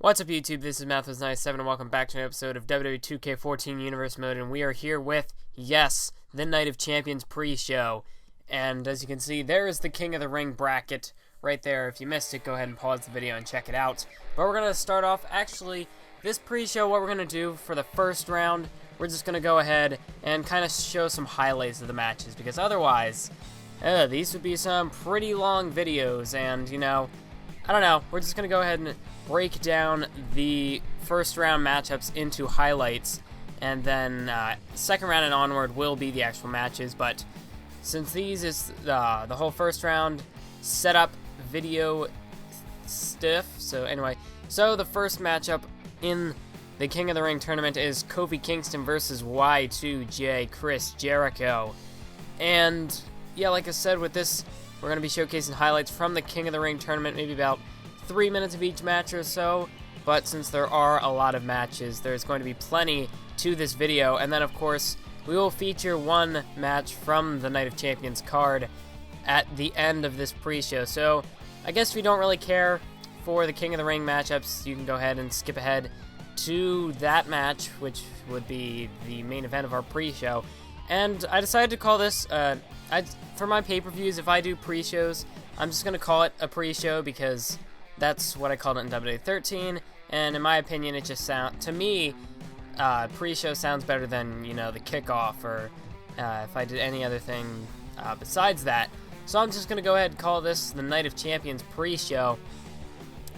What's up, YouTube? This is Mathwas97 and welcome back to an episode of WWE 2K14 Universe Mode, and we are here with, yes, the Night of Champions Preshow. And as you can see, there is the King of the Ring bracket right there. If you missed it, go ahead and pause the video and check it out. But we're going to start off, actually, this pre-show, what we're going to do for the first round, we're just going to go ahead and kind of show some highlights of the matches, because otherwise, these would be some pretty long videos, and, you know, I don't know, we're just going to go ahead and break down the first round matchups into highlights, and then second round and onward will be the actual matches. But since these is the whole first round setup video stiff, so anyway, so the first matchup in the King of the Ring tournament is Kofi Kingston versus Y2J Chris Jericho. And yeah, like I said, with this we're going to be showcasing highlights from the King of the Ring tournament, maybe about 3 minutes of each match or so, but since there are a lot of matches, there's going to be plenty to this video. And then of course we will feature one match from the Night of Champions card at the end of this pre-show. So I guess if you don't really care for the King of the Ring matchups, you can go ahead and skip ahead to that match, which would be the main event of our pre-show. And I decided to call this for my pay-per-views, if I do pre-shows, I'm just going to call it a pre-show because that's what I called it in WWE 13, and in my opinion, it just to me, pre-show sounds better than, you know, the kickoff, or if I did any other thing besides that. So I'm just going to go ahead and call this the Night of Champions pre-show.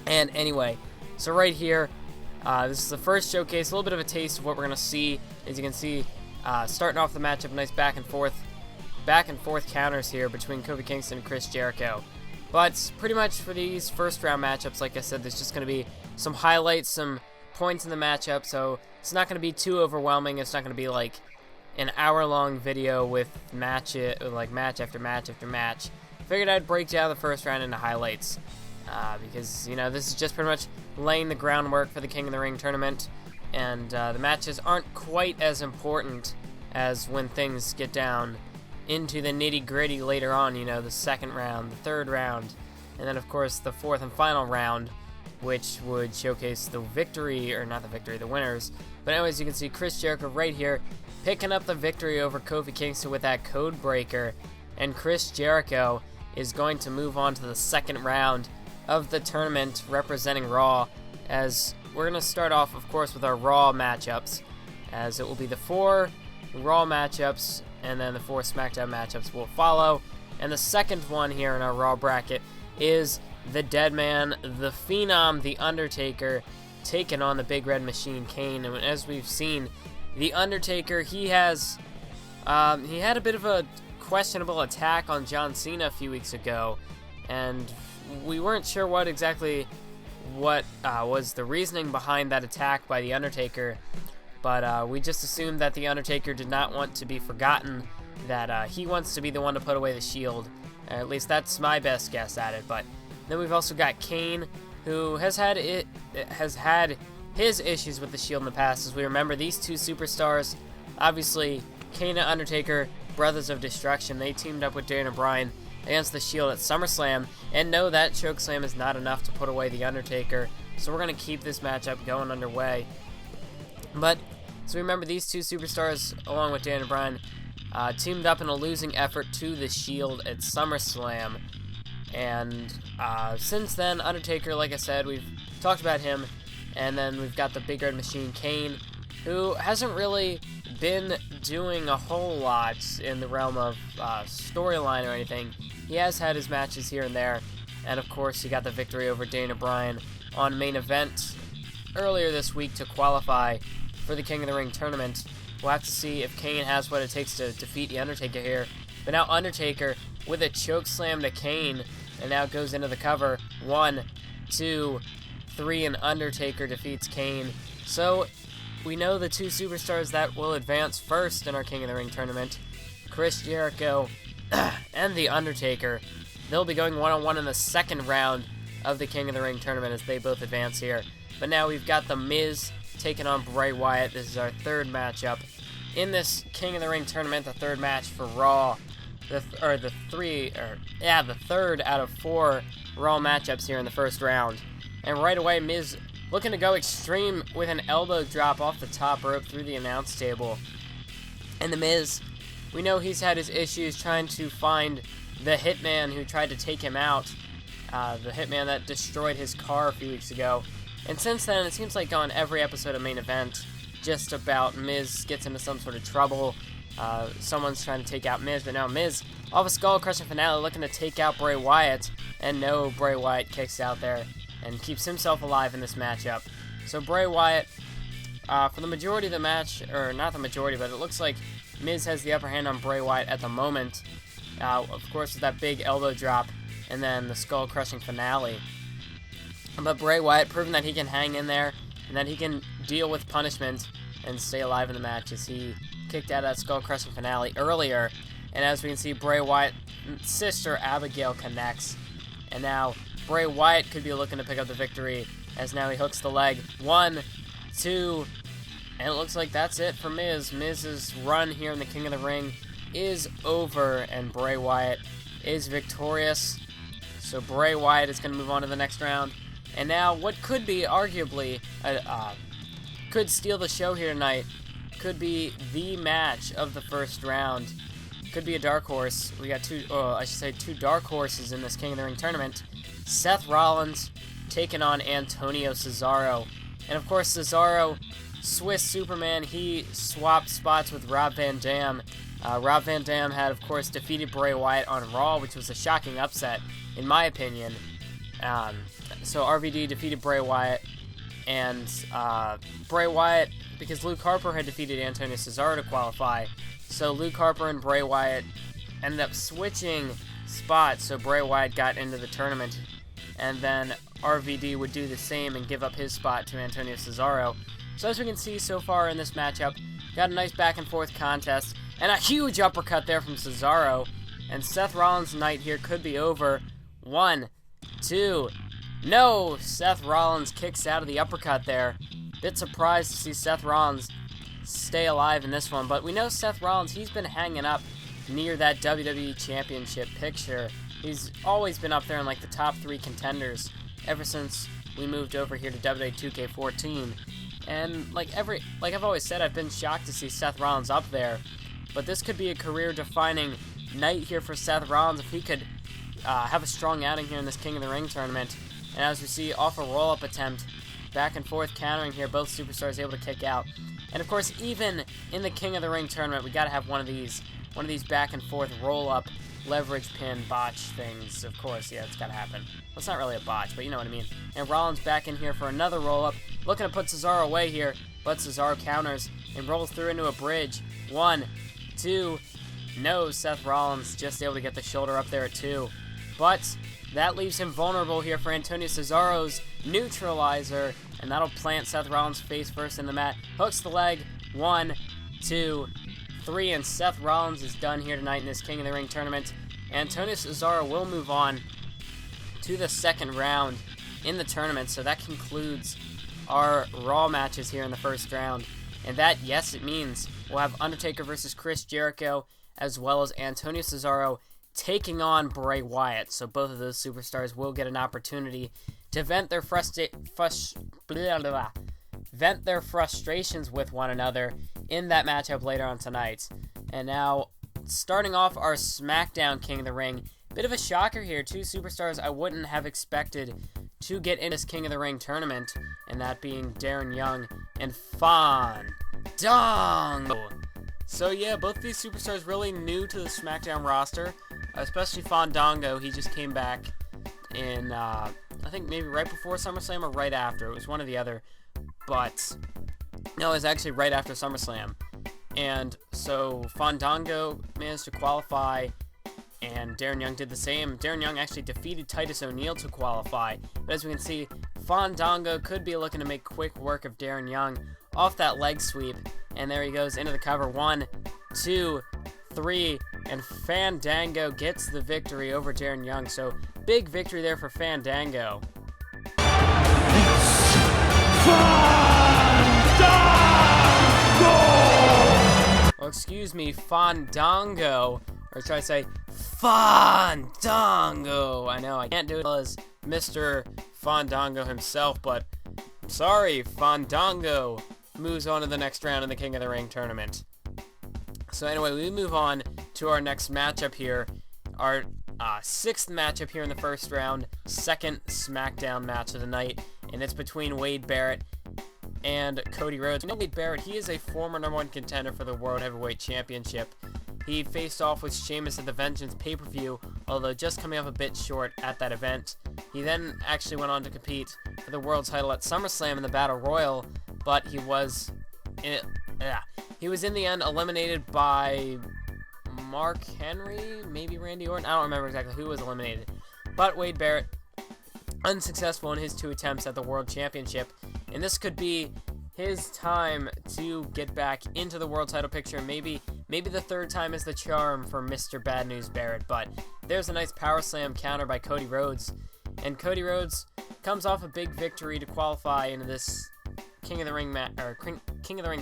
And anyway, so right here, this is the first showcase, a little bit of a taste of what we're going to see. As you can see, starting off the matchup, nice back and forth counters here between Kofi Kingston and Chris Jericho. But pretty much for these first round matchups, like I said, there's just going to be some highlights, some points in the matchup, so it's not going to be too overwhelming. It's not going to be like an hour-long video with match after match after match. Figured I'd break down the first round into highlights because, you know, this is just pretty much laying the groundwork for the King of the Ring tournament, and the matches aren't quite as important as when things get down into the nitty-gritty later on, you know, the second round, the third round, and then of course the fourth and final round, which would showcase the victory, or not the victory, the winners. But anyways, you can see Chris Jericho right here picking up the victory over Kofi Kingston with that code breaker, and Chris Jericho is going to move on to the second round of the tournament representing Raw, as we're going to start off, of course, with our Raw matchups, as it will be the 4 Raw matchups, and then the 4 Smackdown matchups will follow. And the second one here in our Raw bracket is the Deadman, the Phenom, the Undertaker, taking on the Big Red Machine, Kane. And as we've seen, the Undertaker, he had a bit of a questionable attack on John Cena a few weeks ago, and we weren't sure what was the reasoning behind that attack by the Undertaker. But we just assumed that The Undertaker did not want to be forgotten, that he wants to be the one to put away the Shield. At least that's my best guess at it. But then we've also got Kane, who has had his issues with the Shield in the past. As we remember, these two superstars, obviously Kane and Undertaker, Brothers of Destruction, they teamed up with Daniel Bryan against the Shield at SummerSlam, and no, that chokeslam is not enough to put away The Undertaker. So we're going to keep this matchup going underway. But, so remember, these two superstars, along with Daniel Bryan, teamed up in a losing effort to the Shield at SummerSlam. And since then, Undertaker, like I said, we've talked about him. And then we've got the Big Red Machine, Kane, who hasn't really been doing a whole lot in the realm of storyline or anything. He has had his matches here and there. And, of course, he got the victory over Daniel Bryan on main event earlier this week to qualify for the King of the Ring tournament. We'll have to see if Kane has what it takes to defeat the Undertaker here. But now Undertaker with a choke slam to Kane, and now goes into the cover. 1, 2, 3, and Undertaker defeats Kane. So we know the two superstars that will advance first in our King of the Ring tournament, Chris Jericho and the Undertaker. They'll be going one-on-one in the second round of the King of the Ring tournament as they both advance here. But now we've got The Miz taking on Bray Wyatt. This is our third matchup in this King of the Ring tournament, the third match for Raw. The third out of 4 Raw matchups here in the first round. And right away, Miz looking to go extreme with an elbow drop off the top rope through the announce table. And The Miz, we know he's had his issues trying to find the Hitman who tried to take him out. The Hitman that destroyed his car a few weeks ago. And since then, it seems like on every episode of Main Event, just about Miz gets into some sort of trouble. Someone's trying to take out Miz, but now Miz, off a skull-crushing finale, looking to take out Bray Wyatt. And no, Bray Wyatt kicks out there and keeps himself alive in this matchup. So Bray Wyatt, for the majority of the match, or not the majority, but it looks like Miz has the upper hand on Bray Wyatt at the moment. Of course, with that big elbow drop and then the skull-crushing finale. But Bray Wyatt proving that he can hang in there and that he can deal with punishment and stay alive in the match, as he kicked out of that skull-crushing finale earlier. And as we can see, Bray Wyatt's sister Abigail connects. And now Bray Wyatt could be looking to pick up the victory, as now he hooks the leg. 1, 2, and it looks like that's it for Miz. Miz's run here in the King of the Ring is over, and Bray Wyatt is victorious. So Bray Wyatt is going to move on to the next round. And now what could be arguably, could steal the show here tonight, could be the match of the first round. Could be a dark horse. We got two dark horses in this King of the Ring tournament. Seth Rollins taking on Antonio Cesaro. And of course, Cesaro, Swiss Superman, he swapped spots with Rob Van Dam. Rob Van Dam had, of course, defeated Bray Wyatt on Raw, which was a shocking upset, in my opinion. So RVD defeated Bray Wyatt, and Bray Wyatt, because Luke Harper had defeated Antonio Cesaro to qualify, so Luke Harper and Bray Wyatt ended up switching spots, so Bray Wyatt got into the tournament, and then RVD would do the same and give up his spot to Antonio Cesaro. So as we can see so far in this matchup, got a nice back and forth contest, and a huge uppercut there from Cesaro, and Seth Rollins' night here could be over. 1, 2, no! Seth Rollins kicks out of the uppercut there. Bit surprised to see Seth Rollins stay alive in this one, but we know Seth Rollins, he's been hanging up near that WWE Championship picture. He's always been up there in like the top 3 contenders ever since we moved over here to WWE 2K14. And like I've always said, I've been shocked to see Seth Rollins up there. But this could be a career-defining night here for Seth Rollins if he could have a strong outing here in this King of the Ring tournament. And as we see, off a roll-up attempt, back and forth countering here, both superstars able to kick out. And of course, even in the King of the Ring tournament, we gotta have one of these back and forth roll-up leverage pin botch things. Of course, yeah, it's gotta happen. Well, it's not really a botch, but you know what I mean. And Rollins back in here for another roll-up, looking to put Cesaro away here, but Cesaro counters and rolls through into a bridge. 1, 2, no, Seth Rollins just able to get the shoulder up there at 2. But that leaves him vulnerable here for Antonio Cesaro's neutralizer, and that'll plant Seth Rollins face first in the mat. Hooks the leg. 1, 2, 3, and Seth Rollins is done here tonight in this King of the Ring tournament. Antonio Cesaro will move on to the second round in the tournament, so that concludes our Raw matches here in the first round. And that, yes, it means we'll have Undertaker versus Chris Jericho, as well as Antonio Cesaro taking on Bray Wyatt. So both of those superstars will get an opportunity to vent their frustrations with one another in that matchup later on tonight. And now, starting off our Smackdown King of the Ring, bit of a shocker here. 2 superstars I wouldn't have expected to get in this King of the Ring tournament, and that being Darren Young and Fandango. So yeah, both of these superstars really new to the SmackDown roster, especially Fandango. He just came back in, I think maybe right before SummerSlam or right after. It was one or the other, but no, it was actually right after SummerSlam. And so Fandango managed to qualify, and Darren Young did the same. Darren Young actually defeated Titus O'Neil to qualify, but as we can see, Fandango could be looking to make quick work of Darren Young off that leg sweep, and there he goes into the cover. 1, 2, 3, and Fandango gets the victory over Darren Young. So big victory there for Fandango. Well, excuse me, Fandango, or try to say Fandango. I know I can't do it as Mr. Fandango himself, but sorry, Fandango moves on to the next round in the King of the Ring tournament. So anyway, we move on to our next matchup here. Our sixth matchup here in the first round, second Smackdown match of the night, and it's between Wade Barrett and Cody Rhodes. You know Wade Barrett, he is a former #1 contender for the World Heavyweight Championship. He faced off with Sheamus at the Vengeance pay-per-view, although just coming up a bit short at that event. He then actually went on to compete for the world title at SummerSlam in the Battle Royal, but he was in the end eliminated by Mark Henry, maybe Randy Orton. I don't remember exactly who was eliminated. But Wade Barrett, unsuccessful in his 2 attempts at the World Championship, and this could be his time to get back into the world title picture. Maybe the third time is the charm for Mr. Bad News Barrett. But there's a nice power slam counter by Cody Rhodes, and Cody Rhodes comes off a big victory to qualify into this King of the Ring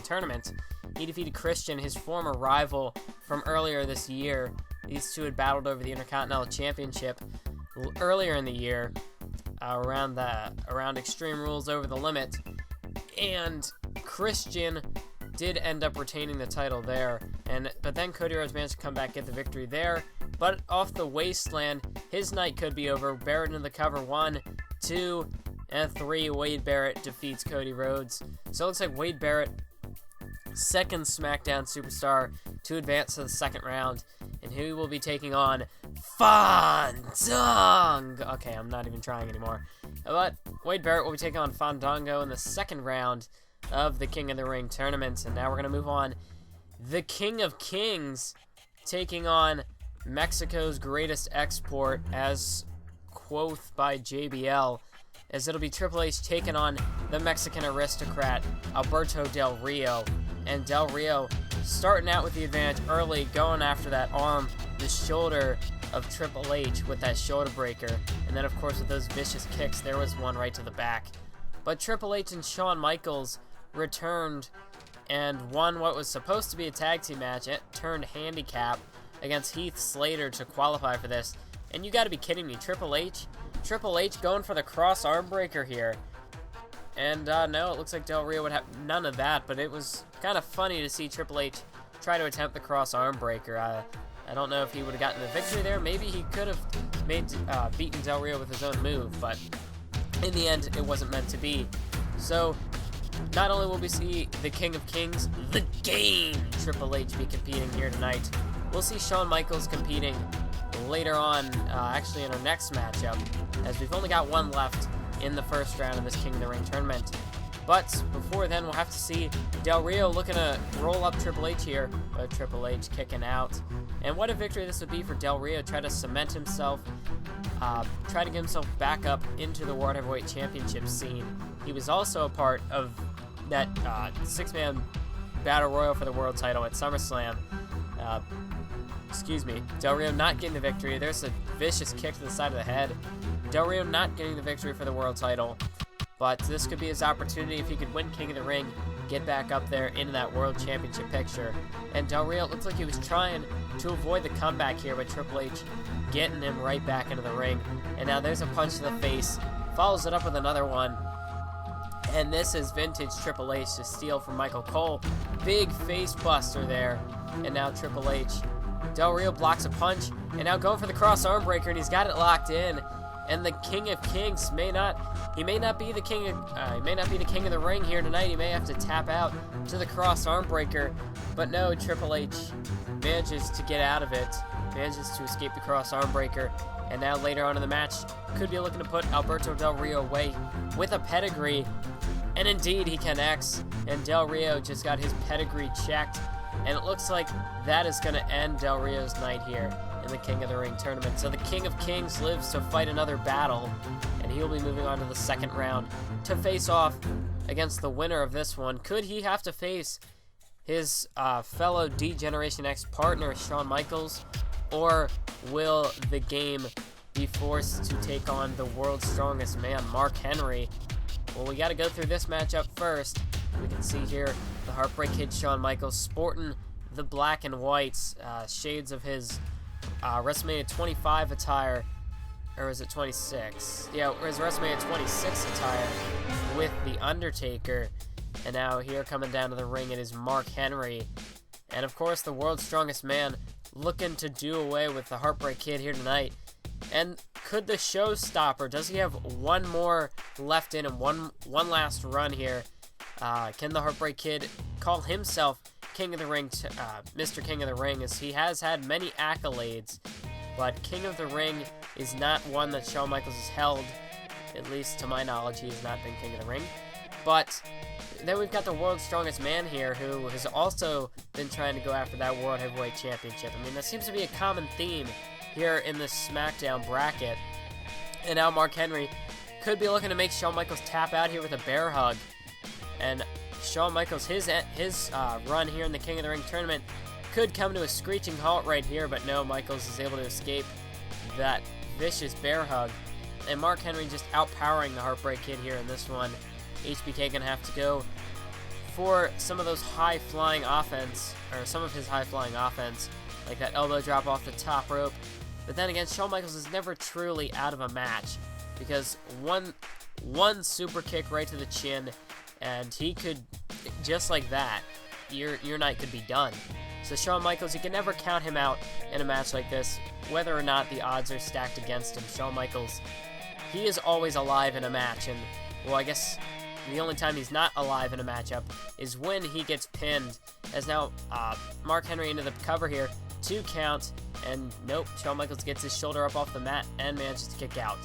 tournament. He defeated Christian, his former rival from earlier this year. These two had battled over the Intercontinental Championship earlier in the year, around Extreme Rules Over the Limit, and Christian did end up retaining the title there, but then Cody Rhodes managed to come back, get the victory there. But off the Wasteland, his night could be over. Barrett into the cover, 1, 2, and 3. Wade Barrett defeats Cody Rhodes. So it looks like Wade Barrett, second SmackDown superstar to advance to the second round, and he will be taking on Fandango. Okay, I'm not even trying anymore. But Wade Barrett will be taking on Fandango in the second round of the King of the Ring tournament. And now we're going to move on. The King of Kings taking on Mexico's greatest export, as quoth by JBL, as it'll be Triple H taking on the Mexican aristocrat, Alberto Del Rio. And Del Rio starting out with the advantage early, going after that arm, the shoulder of Triple H with that shoulder breaker. And then, of course, with those vicious kicks, there was one right to the back. But Triple H and Shawn Michaels returned and won what was supposed to be a tag team match. It turned handicap against Heath Slater to qualify for this. And you gotta be kidding me, Triple H going for the cross arm breaker here. And no, it looks like Del Rio would have none of that, but it was kind of funny to see Triple H try to attempt the cross arm breaker. I don't know if he would have gotten the victory there. Maybe he could have beaten Del Rio with his own move, but in the end, it wasn't meant to be. So, not only will we see the King of Kings, the Game, Triple H, be competing here tonight, we'll see Shawn Michaels competing later on, actually in our next matchup, as we've only got one left in the first round of this King of the Ring tournament. But before then, we'll have to see Del Rio looking to roll up Triple H here, but Triple H kicking out. And what a victory this would be for Del Rio, try to cement himself, try to get himself back up into the World Heavyweight Championship scene. He was also a part of that 6-man Battle Royal for the world title at SummerSlam. Del Rio not getting the victory. There's a vicious kick to the side of the head. Del Rio not getting the victory for the world title. But this could be his opportunity if he could win King of the Ring, get back up there into that World Championship picture. And Del Rio, it looks like he was trying to avoid the comeback here, but Triple H getting him right back into the ring. And now there's a punch to the face, follows it up with another one. And this is vintage Triple H to steal from Michael Cole. Big face buster there. And now Triple H. Del Rio blocks a punch, and now going for the cross arm breaker, and he's got it locked in. And the King of Kings may not be the king of the ring here tonight. He may have to tap out to the cross arm breaker, but no, Triple H manages to get out of it, manages to escape the cross arm breaker. And now later on in the match, could be looking to put Alberto Del Rio away with a pedigree, and indeed he connects. And Del Rio just got his pedigree checked, and it looks like that is going to end Del Rio's night here in the King of the Ring tournament. So the King of Kings lives to fight another battle, and he'll be moving on to the second round to face off against the winner of this one. Could he have to face his fellow D-Generation X partner, Shawn Michaels, or will the Game be forced to take on the world's strongest man, Mark Henry? Well, we got to go through this matchup first. We can see here the Heartbreak Kid Shawn Michaels sporting the black and whites, shades of his WrestleMania 25 attire. or was it 26? Yeah, it was WrestleMania 26 attire with The Undertaker. And now here coming down to the ring, it is Mark Henry. And of course, the world's strongest man looking to do away with the Heartbreak Kid here tonight. And could the showstopper, does he have one more left in him, one last run here? Can the Heartbreak Kid call himself King of the Ring, Mr. King of the Ring, as he has had many accolades, but King of the Ring is not one that Shawn Michaels has held. At least to my knowledge, he has not been King of the Ring. But then we've got the world's strongest man here, who has also been trying to go after that World Heavyweight Championship. I mean, that seems to be a common theme here in this Smackdown bracket. And now Mark Henry could be looking to make Shawn Michaels tap out here with a bear hug. And Shawn Michaels, his run here in the King of the Ring tournament could come to a screeching halt right here, but no, Michaels is able to escape that vicious bear hug. And Mark Henry just outpowering the Heartbreak Kid here in this one. HBK gonna have to go for some of those high-flying offense, or some of his high-flying offense, like that elbow drop off the top rope. But then again, Shawn Michaels is never truly out of a match, because one super kick right to the chin, and he could, just like that, your night could be done. So Shawn Michaels, you can never count him out in a match like this, whether or not the odds are stacked against him. Shawn Michaels, he is always alive in a match, and, well, I guess the only time he's not alive in a matchup is when he gets pinned. As now, Mark Henry into the cover here, 2 count, and nope, Shawn Michaels gets his shoulder up off the mat and manages to kick out.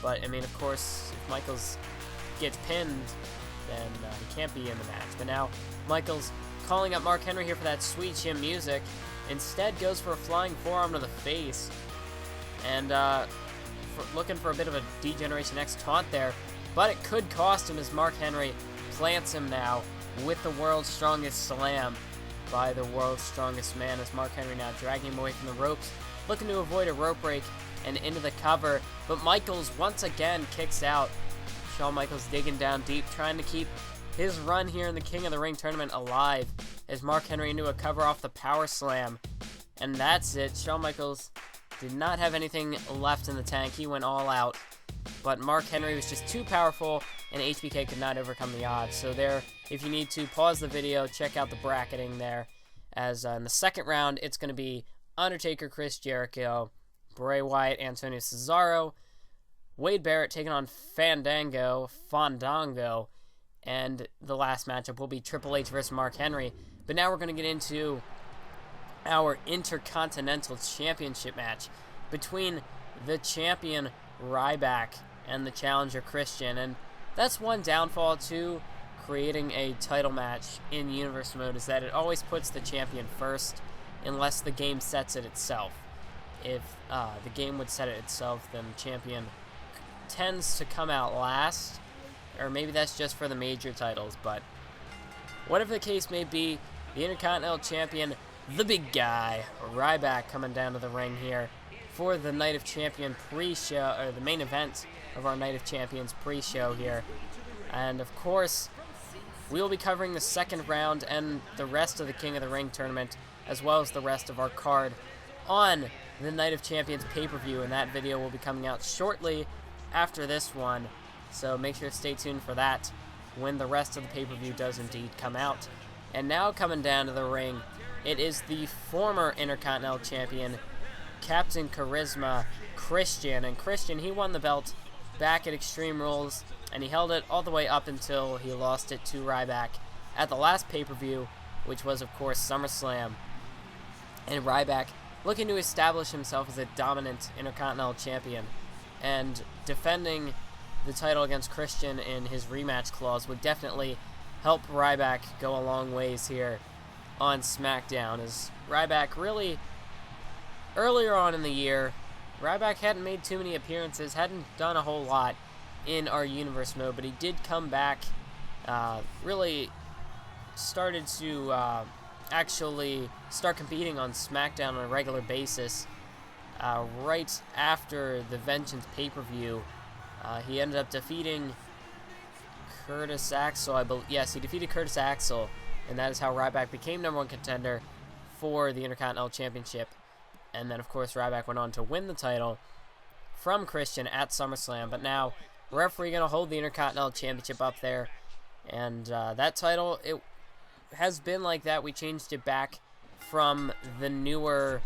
But, I mean, of course, if Michaels gets pinned, then he can't be in the match. But now, Michaels calling up Mark Henry here for that sweet chin music, instead goes for a flying forearm to the face, and looking for a bit of a D-Generation X taunt there. But it could cost him, as Mark Henry plants him now with the world's strongest slam by the world's strongest man, as Mark Henry now dragging him away from the ropes, looking to avoid a rope break and into the cover. But Michaels once again kicks out. Shawn Michaels digging down deep, trying to keep his run here in the King of the Ring tournament alive, as Mark Henry into a cover off the power slam. And that's it. Shawn Michaels did not have anything left in the tank. He went all out. But Mark Henry was just too powerful, and HBK could not overcome the odds. So there, if you need to, pause the video, check out the bracketing there. As in the second round, it's going to be Undertaker, Chris Jericho, Bray Wyatt, Antonio Cesaro, Wade Barrett taking on Fandango, and the last matchup will be Triple H versus Mark Henry. But now we're going to get into our Intercontinental Championship match between the champion Ryback and the challenger Christian. And that's one downfall to creating a title match in Universe mode, is that it always puts the champion first unless the game sets it itself. If the game would set it itself, then the champion tends to come out last, or maybe that's just for the major titles. But whatever the case may be, the Intercontinental Champion, the big guy, Ryback, coming down to the ring here for the Night of Champions pre-show, or the main event of our Night of Champions pre-show here. And of course, we will be covering the second round and the rest of the King of the Ring tournament, as well as the rest of our card on the Night of Champions pay-per-view, and that video will be coming out shortly after this one. So make sure to stay tuned for that when the rest of the pay-per-view does indeed come out. And now coming down to the ring, it is the former Intercontinental Champion, Captain Charisma, Christian. And Christian, he won the belt back at Extreme Rules, and he held it all the way up until he lost it to Ryback at the last pay-per-view, which was, of course, SummerSlam. And Ryback looking to establish himself as a dominant Intercontinental Champion, and defending the title against Christian in his rematch clause would definitely help Ryback go a long ways here on SmackDown, as Ryback really, earlier on in the year, Ryback hadn't made too many appearances, hadn't done a whole lot in our Universe mode, but he did come back, really started to actually start competing on SmackDown on a regular basis right after the Vengeance pay-per-view. He ended up defeating Curtis Axel, yes, he defeated Curtis Axel, and that is how Ryback became #1 contender for the Intercontinental Championship. And then, of course, Ryback went on to win the title from Christian at SummerSlam. But now, referee going to hold the Intercontinental Championship up there. And that title, it has been like that. We changed it back from the newer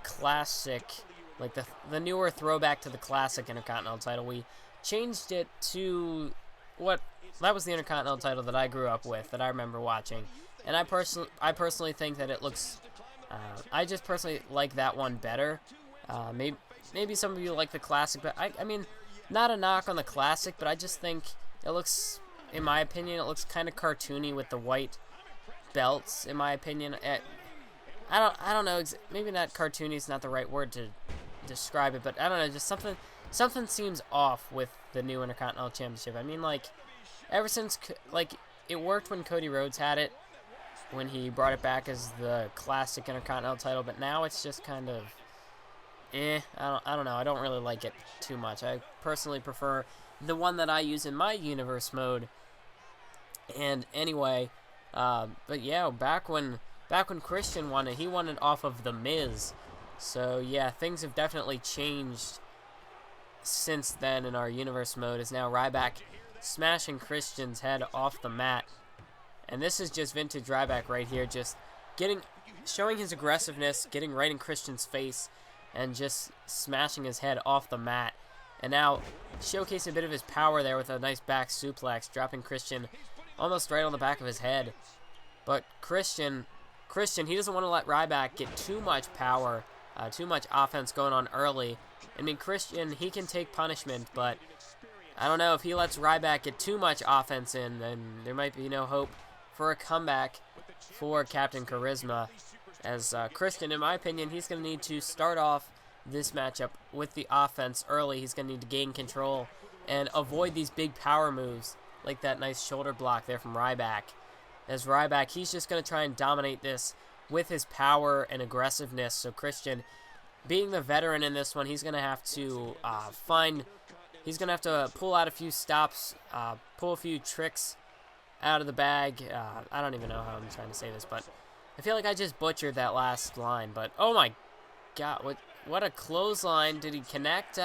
classic, like the newer throwback to the classic Intercontinental title. We changed it to that was the Intercontinental title that I grew up with, that I remember watching. And I personally think that it looks, I just personally like that one better. Maybe some of you like the classic, but I mean, not a knock on the classic, but I just think it looks, in my opinion, it looks kind of cartoony with the white belts, in my opinion. I don't know, maybe not cartoony is not the right word to describe it, but I don't know, just something seems off with the new Intercontinental Championship. I mean, like, ever since, like, it worked when Cody Rhodes had it, when he brought it back as the classic Intercontinental title, but now it's just kind of, I don't know, I don't really like it too much. I personally prefer the one that I use in my universe mode. And anyway, but yeah, back when Christian won it, he won it off of The Miz. So yeah, things have definitely changed since then in our universe mode, as now Ryback smashing Christian's head off the mat. And this is just vintage Ryback right here, just showing his aggressiveness, getting right in Christian's face, and just smashing his head off the mat. And now showcasing a bit of his power there with a nice back suplex, dropping Christian almost right on the back of his head. But Christian, he doesn't want to let Ryback get too much power, too much offense going on early. I mean, Christian, he can take punishment, but I don't know, if he lets Ryback get too much offense in, then there might be no hope for a comeback for Captain Charisma. As Christian, in my opinion, he's going to need to start off this matchup with the offense early. He's going to need to gain control and avoid these big power moves, like that nice shoulder block there from Ryback. As Ryback, he's just going to try and dominate this with his power and aggressiveness. So Christian, being the veteran in this one, he's going to have to he's going to have to pull out a few stops, pull a few tricks out of the bag. I don't even know how I'm trying to say this, but I feel like I just butchered that last line. But oh my god, what a clothesline. Did he connect?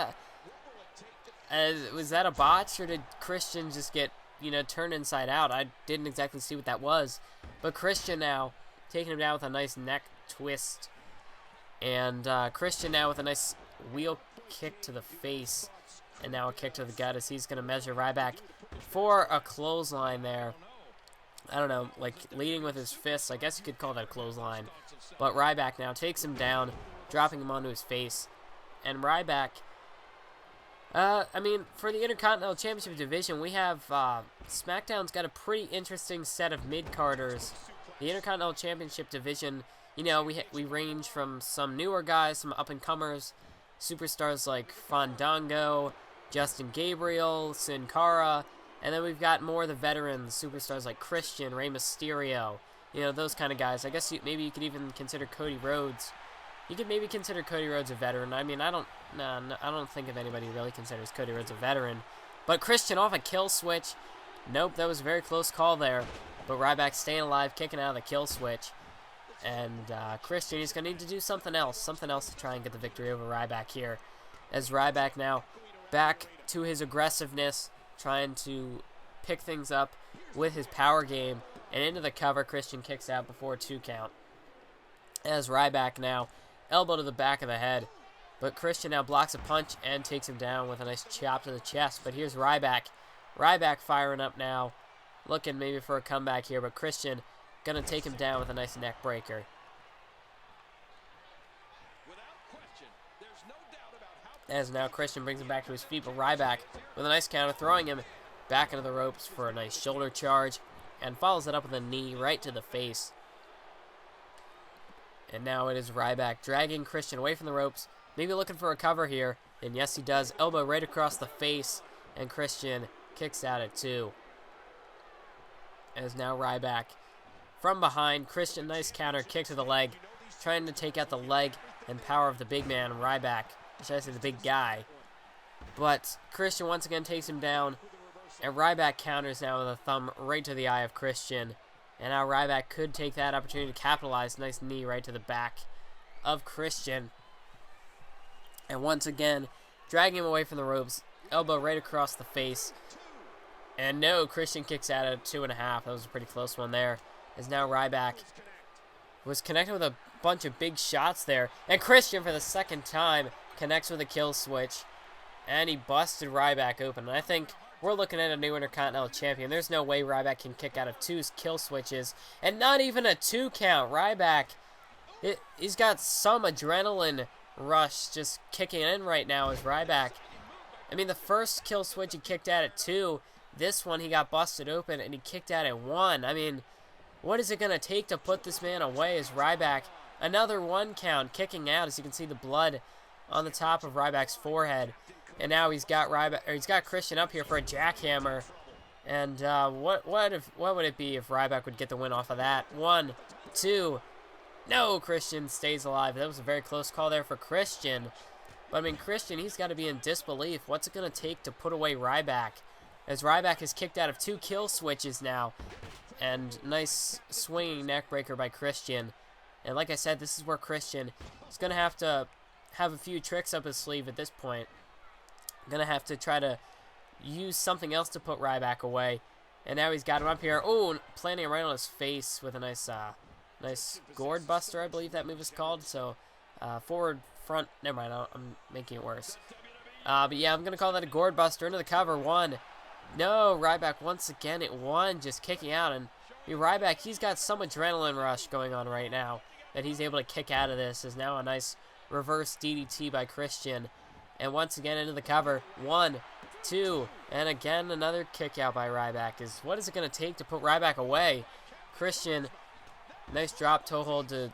Was that a botch, or did Christian just get, turned inside out? I didn't exactly see what that was. But Christian now taking him down with a nice neck twist. And Christian now with a nice wheel kick to the face. And now a kick to the gut, as he's going to measure Ryback for a clothesline there. I don't know, like leading with his fists. I guess you could call that a clothesline. But Ryback now takes him down, dropping him onto his face. And Ryback, I mean, for the Intercontinental Championship division, we have SmackDown's got a pretty interesting set of mid-carders. The Intercontinental Championship division, we range from some newer guys, some up-and-comers, superstars like Fandango, Justin Gabriel, Sin Cara, and then we've got more of the veterans, superstars like Christian, Rey Mysterio, those kind of guys. I guess maybe you could even consider Cody Rhodes. You could maybe consider Cody Rhodes a veteran. I mean, I don't think if anybody really considers Cody Rhodes a veteran. But Christian off a kill switch. Nope, that was a very close call there. But Ryback staying alive, kicking out of the kill switch. And Christian, he's going to need to do something else to try and get the victory over Ryback here. As Ryback now back to his aggressiveness, trying to pick things up with his power game. And into the cover, Christian kicks out before a 2 count. As Ryback now, elbow to the back of the head. But Christian now blocks a punch and takes him down with a nice chop to the chest. But here's Ryback. Ryback firing up now, looking maybe for a comeback here. But Christian going to take him down with a nice neck breaker. As now Christian brings him back to his feet, but Ryback with a nice counter, throwing him back into the ropes for a nice shoulder charge, and follows it up with a knee right to the face. And now it is Ryback dragging Christian away from the ropes, maybe looking for a cover here, and yes he does, elbow right across the face, and Christian kicks out at 2. As now Ryback from behind, Christian, nice counter, kick to the leg, trying to take out the leg and power of the big man, Ryback. Should I say the big guy? But Christian once again takes him down, and Ryback counters now with a thumb right to the eye of Christian. And now Ryback could take that opportunity to capitalize. Nice knee right to the back of Christian. And once again, dragging him away from the ropes. Elbow right across the face. And no, Christian kicks out at 2.5. That was a pretty close one there. As now Ryback was connected with a bunch of big shots there. And Christian, for the second time, connects with a kill switch. And he busted Ryback open. And I think we're looking at a new Intercontinental Champion. There's no way Ryback can kick out of 2 kill switches. And not even a 2 count. Ryback, he's got some adrenaline rush just kicking in right now as Ryback. I mean, the first kill switch he kicked out at 2. This one he got busted open and he kicked out at 1. I mean, what is it going to take to put this man away as Ryback? Another 1 count kicking out, as you can see the blood on the top of Ryback's forehead. And now he's got Christian up here for a jackhammer. And what would it be if Ryback would get the win off of that? 1, 2. No, Christian stays alive. That was a very close call there for Christian. But I mean, Christian, he's got to be in disbelief. What's it going to take to put away Ryback? As Ryback is kicked out of 2 kill switches now. And nice swinging neck breaker by Christian. And like I said, this is where Christian is going to have a few tricks up his sleeve at this point. Going to have to try to use something else to put Ryback away. And now he's got him up here. Oh, planting him right on his face with a nice gourd buster, I believe that move is called. So, forward, front, never mind, I'm making it worse. But yeah, I'm going to call that a gourd buster into the cover. 1. No, Ryback once again at 1, just kicking out. And Ryback, he's got some adrenaline rush going on right now that he's able to kick out of this. Is now a nice reverse DDT by Christian. And once again into the cover. 1, 2, and again another kick out by Ryback. What is it going to take to put Ryback away? Christian, nice drop toe hold to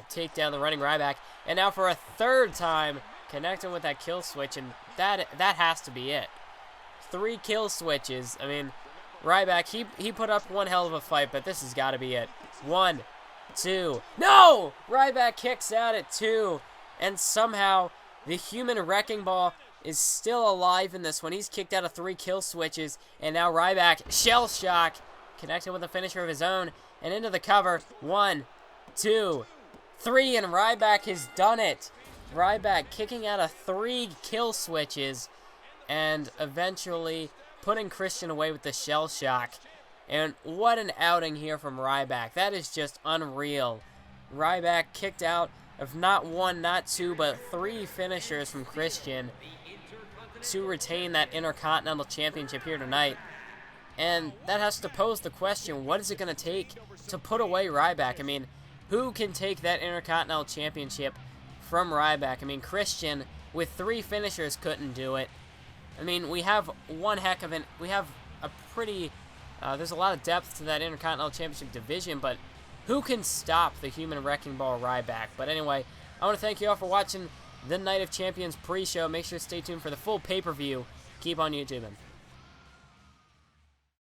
take down the running Ryback. And now for a 3rd time, connecting with that kill switch. And that has to be it. 3 kill switches. I mean, Ryback, he put up one hell of a fight, but this has got to be it. 1, 2. No! Ryback kicks out at 2, and somehow the human wrecking ball is still alive in this one. He's kicked out of 3 kill switches, and now Ryback, shell shock, connected with a finisher of his own, and into the cover. 1, 2, 3, and Ryback has done it. Ryback kicking out of 3 kill switches, and eventually putting Christian away with the shell shock. And what an outing here from Ryback. That is just unreal. Ryback kicked out of not 1, not 2, but 3 finishers from Christian to retain that Intercontinental Championship here tonight. And that has to pose the question, what is it going to take to put away Ryback? I mean, who can take that Intercontinental Championship from Ryback? I mean, Christian, with 3 finishers, couldn't do it. I mean, we have one heck of we have a pretty, there's a lot of depth to that Intercontinental Championship division, but who can stop the human wrecking ball Ryback? But anyway, I want to thank you all for watching the Night of Champions pre-show. Make sure to stay tuned for the full pay-per-view. Keep on YouTubing.